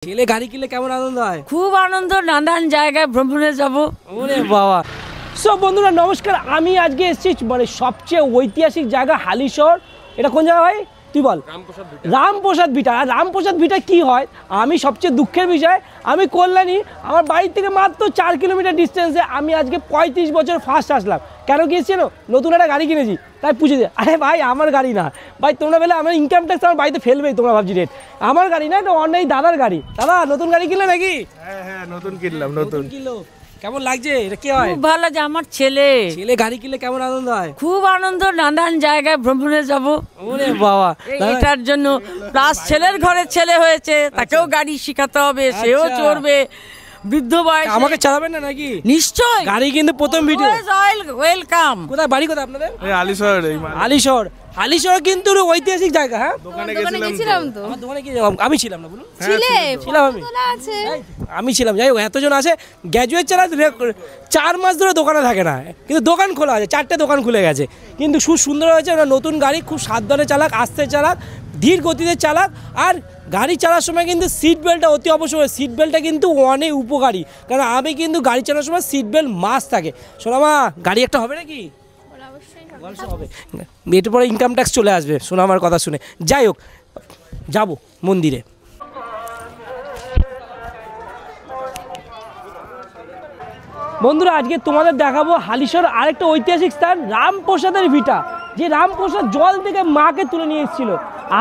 ছেলে গাড়ি কিনলে কেমন আনন্দ হয়? খুব আনন্দ, নানান জায়গায় ভ্রমণে যাব। ওরে বাবা। সব বন্ধুরা নমস্কার, আমি আজকে এসেছি মানে সবচেয়ে ঐতিহাসিক জায়গা হালিশহর। এটা কোন জায়গা ভাই তুই বল? রামপ্রসাদ ভিটা। আর রামপ্রসাদ ভিটা কি হয়, আমি সবচেয়ে দুঃখের বিষয়, আমি কল্যাণী, আমার বাড়ি থেকে মাত্র 4 কিলোমিটার ডিস্টেন্সে আমি আজকে 35 বছর ফার্স্ট আসলাম। কেন গিয়েছি না, নতুন একটা গাড়ি কিনেছি তাই পুজো দিয়ে। আরে ভাই আমার গাড়ি না ভাই, তোমরা বলে আমার ইনকাম ট্যাক্স আমার বাড়িতে ফেলবেই, তোমরা ভাবছি রেট আমার গাড়ি না, এটা অন্য দাদার গাড়ি। দাদা নতুন গাড়ি কিনলে নাকি? হ্যাঁ নতুন কিনলাম। নতুন কিনলো, কেমন লাগছে? এটা কি হয়? খুব ভালো যে আমার ছেলে গাড়ি কিনলে কেমন আনন্দ হয়? খুব আনন্দ, নানান জায়গায় ভ্রমণে যাব। ওরে বাবা, এটার জন্য প্লাস ছেলের ঘরে ছেলে হয়েছে, তাকেও গাড়ি শিখাতে হবে, সেও চড়বে। বৃদ্ধ বয়স আমাকে চালাবেন না নাকি? নিশ্চয়, গাড়ি কিন্তু প্রথম ভিডিও। ওয়েলকাম। কোথায় বাড়ি, কোথায় আপনাদের? আলিশহর। আলিশহর। আলিশহর কিন্তু ঐতিহাসিক জায়গা। হ্যাঁ, দোকানে গেছিলাম তো। আমার দোকানে কি আমি ছিলাম না, বলুন? ছিলাম আমি ছিলাম। যাই হোক, এতজন আছে, গ্র্যাজুয়েট ছাড়া 4 মাস ধরে দোকানে থাকে না, কিন্তু দোকান খোলা আছে, 4টে দোকান খুলে গেছে। কিন্তু খুব সুন্দর হয়েছে, ওরা নতুন গাড়ি, খুব সাবধানে চালাক, আস্তে চালাক, ধীর গতিতে চালাক। আর গাড়ি চালার সময় কিন্তু সিট বেল্টটা অতি অবশ্যই। সিট বেল্টটা কিন্তু অনেক উপকারী, কারণ আমি কিন্তু গাড়ি চালানোর সময় সিট বেল্ট মাস্ট থাকে। সোনামা গাড়ি একটা হবে নাকি? হবে, এটার পরে ইনকাম ট্যাক্স চলে আসবে শোনা আমার কথা শুনে। যাই হোক, যাবো মন্দিরে। বন্ধুরা আজকে তোমাদের দেখাবো হালিশহর আরেকটা ঐতিহাসিক স্থান, রামপ্রসাদের ভিটা। যে রামপ্রসাদ জল থেকে মাকে তুলে নিয়ে এসেছিল।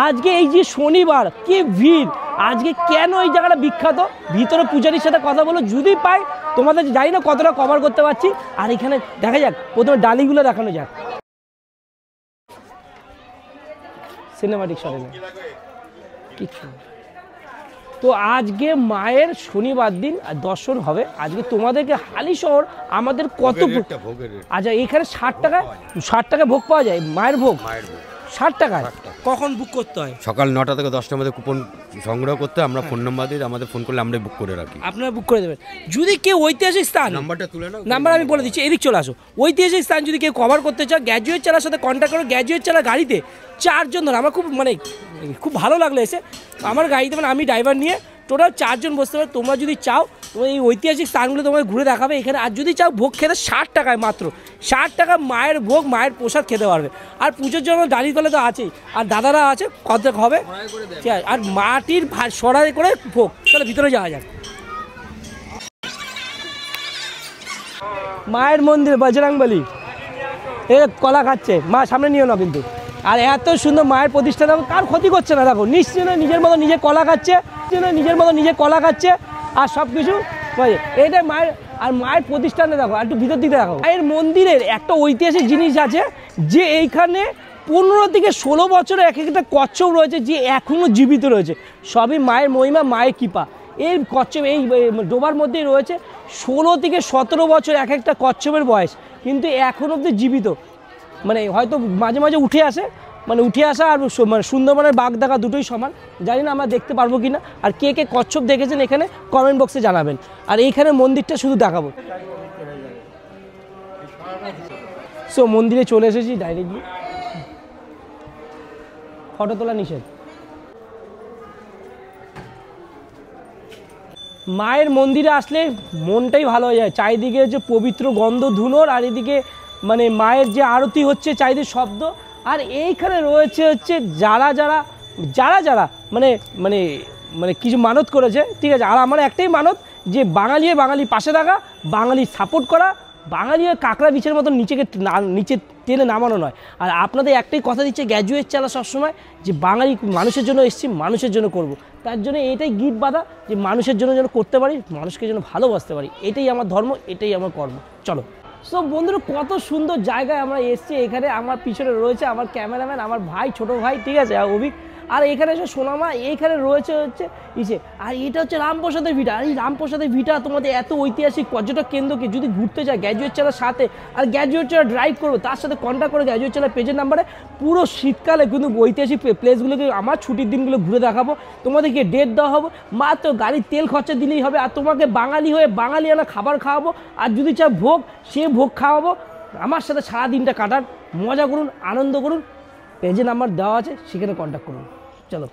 আজকে এই যে শনিবার, কি ভিড় আজকে, কেন এই জায়গাটা বিখ্যাত, ভিতরে পূজারীর সাথে কথা বলো, যদি পাই তোমাদের জানি না কতটা কভার করতে পারছি। আর এখানে দেখা যাক, প্রথমে ডালিগুলো দেখানো যাক, সিনেমাটিক শটে না কিছু। তো আজকে মায়ের শনিবার দিন দর্শন হবে। আজকে তোমাদেরকে হালিশহর আমাদের কত, আচ্ছা এখানে 60 টাকায় ভোগ পাওয়া যায়, মায়ের ভোগ 60 টাকায়। কখন বুক করতে হয়? সকাল 9টা থেকে 10টার মধ্যে কুপন সংগ্রহ করতে আমরা ফোন নাম্বার দিই, আমাদের ফোন করলে আমরা বুক করে রাখি। আপনারা বুক করে দেবেন। যদি কেউ ঐতিহাসিক স্থান, নাম্বারটা তুলে নাও, নাম্বার আমি বলে দিচ্ছি, এদিক চলে আসো। ঐতিহাসিক স্থান যদি কেউ কভার করতে চাও, গ্র্যাজুয়েট চালার সাথে কন্ট্যাক্ট করো। গ্র্যাজুয়েট চালা গাড়িতে 4 জন ধরে, আমার খুব ভালো লাগলো এসে। আমার গাড়িতে মানে আমি ড্রাইভার নিয়ে টোটাল 4 জন বসতে পারো। তোমরা যদি চাও, তোমরা এই ঐতিহাসিক স্থানগুলো তোমাকে ঘুরে দেখাবে এখানে। আর যদি চাও ভোগ খেতে 60 টাকায়, মাত্র 60 টাকা মায়ের ভোগ, মায়ের প্রসাদ খেতে পারবে। আর পুজোর জন্য ডালি তলে তো আছেই, আর দাদারা আছে, কত হবে, ঠিক আছে। আর মাটির সরাই করে ভোগ। চলো ভিতরে যাওয়া যাক। মায়ের মন্দির বজরংবলী, এ কলা খাচ্ছে মা, সামনে নিও না কিন্তু। আর এত সুন্দর মায়ের প্রতিষ্ঠা, দেখো কার ক্ষতি করছে না, দেখো নিশ্চয় নিজের মতো নিজে কলা খাচ্ছে, নিজে কলা খাচ্ছে। আর সব কিছু এইটাই মায়ের। আর মায়ের প্রতিষ্ঠানে দেখো, একটু ভিতর দিকে দেখো। মায়ের মন্দিরের একটা ঐতিহাসিক জিনিস আছে, যে এইখানে 15 থেকে 16 বছরে এক একটা কচ্ছপ রয়েছে, যে এখনও জীবিত রয়েছে। সবই মায়ের মহিমা, মায়ের কৃপা। এই কচ্ছপ এই ডোবার মধ্যেই রয়েছে। 16 থেকে 17 বছর এক একটা কচ্ছপের বয়স, কিন্তু এখন অবধি জীবিত। মানে হয়তো মাঝে মাঝে উঠে আসে, মানে উঠে আসা আর মানে সুন্দরবনের বাঘ দেখা দুটোই সমান। জানি না আমরা দেখতে পারবো কি না। আর কে কে কচ্ছপ দেখেছেন এখানে কমেন্ট বক্সে জানাবেন। আর এইখানে মন্দিরটা শুধু দেখাবো। সো মন্দিরে চলে এসেছি ডাইরেক্টলি, ফটো তোলা নিষেধ। মায়ের মন্দিরে আসলে মনটাই ভালো হয়ে যায়। চারিদিকে যে পবিত্র গন্ধ ধুনোর, আর এদিকে মানে মায়ের যে আরতি হচ্ছে চারিদিকে শব্দ। আর এইখানে রয়েছে হচ্ছে যারা যারা যারা যারা মানে মানে মানে কিছু মানত করেছে, ঠিক আছে। আর আমার একটাই মানত, যে বাঙালি পাশে থাকা, বাঙালি সাপোর্ট করা, বাঙালি কাঁকড়া বিছের মতো নিচে টেনে নামানো নয়। আর আপনাদের একটাই কথা দিচ্ছে গ্র্যাজুয়েট চালা সবসময়, যে বাঙালি মানুষের জন্য এসেছি, মানুষের জন্য করব। তার জন্য এটাই গিট বাঁধা, যে মানুষের জন্য যেন করতে পারি, মানুষকে যেন ভালোবাসতে পারি। এটাই আমার ধর্ম, এটাই আমার কর্ম। চলো। সব বন্ধুরা কত সুন্দর জায়গায় আমরা এসেছি। এখানে আমার পিছনে রয়েছে আমার ক্যামেরাম্যান, আমার ভাই, ছোট ভাই, ঠিক আছে, অভিক। আর এখানে এসে সোনামা, এইখানে রয়েছে হচ্ছে ইসে। আর এটা হচ্ছে রামপ্রসাদের ভিটা। আর এই রামপ্রসাদের ভিটা তোমাদের এত ঐতিহাসিক পর্যটক কেন্দ্রকে যদি ঘুরতে চায় গ্র্যাজুয়েট চালার সাথে, আর গ্র্যাজুয়েট চালা ড্রাইভ করবে, তার সাথে কন্ট্যাক্ট করে গ্র্যাজুয়েট চালার পেজের নাম্বারে পুরো শীতকালে কিন্তু ঐতিহাসিক প্লেসগুলোকে আমার ছুটির দিনগুলো ঘুরে দেখাবো। তোমাদেরকে ডেট দেওয়া হবে, মাত্র গাড়ির তেল খরচা দিলেই হবে। আর তোমাকে বাঙালি হয়ে বাঙালিয়ানা খাবার খাওয়াবো। আর যদি চাও ভোগ, সে ভোগ খাওয়াবো। আমার সাথে সারা দিনটা কাটান, মজা করুন, আনন্দ করুন। পেজে নাম্বার দেওয়া আছে, সেখানে কন্ট্যাক্ট করুন। চলো।